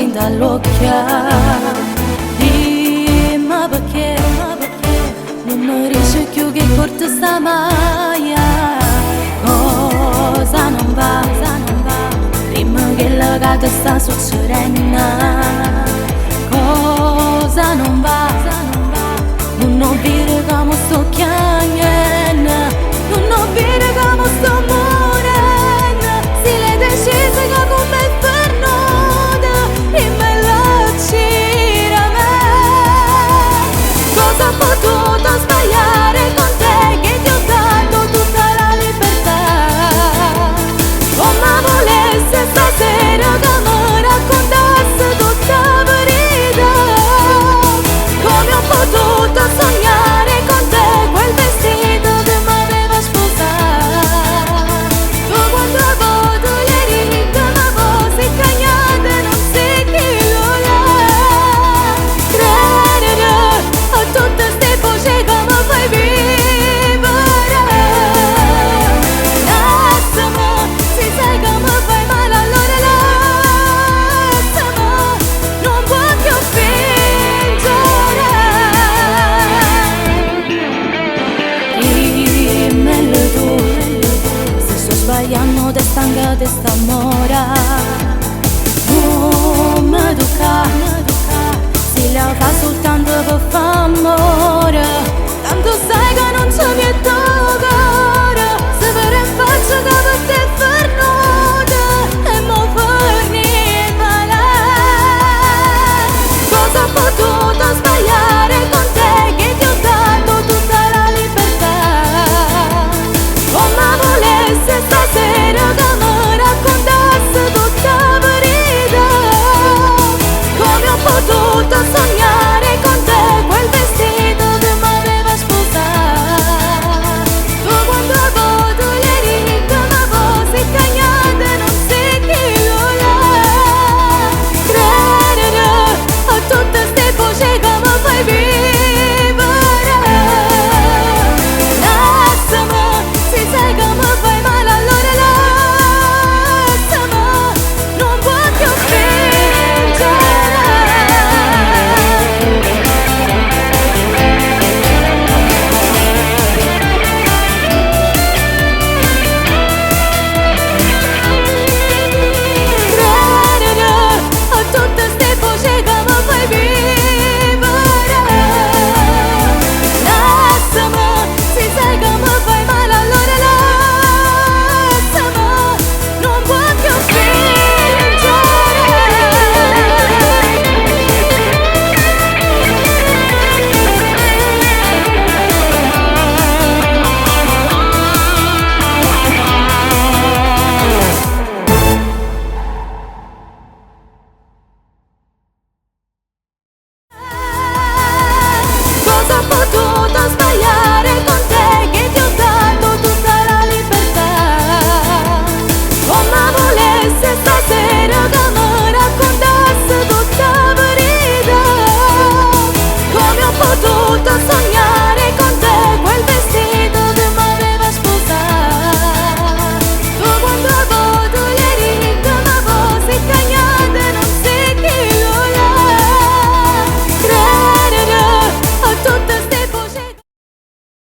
din dall'occhio. Dimmi perché non mi riesci più che corto sta maglia. Cosa non va, dimmi che la gata sta succedendo. Cosa non va, non vedi come sto chiamando, non vedi come sto morendo. Se l'hai decisa che come è pernuta e me la gira me. Cosa ho potuto sbagliare con te che ti ho dato tutta la libertà? O ma volesse stasera che mi raccontassi tutta la verità? Come ho potuto sognare con te quel vestito che m'aveva sposato? Tu quando a volte ieri che mi fossi cagnata non sei chi lo è. Credere a tutte ste voci che mi fai vivere. Lasciami, se sai che mi fai male allora lasciami, non può più fingere. Dimmelo tu, se sto sbagliando te stanca te sta mora. Non mi tocca, se la fa soltanto per favore. Tanto sai che non c'è più cuore. Se per in faccia che per te è pernuta e mo' forni male. Cosa ho potuto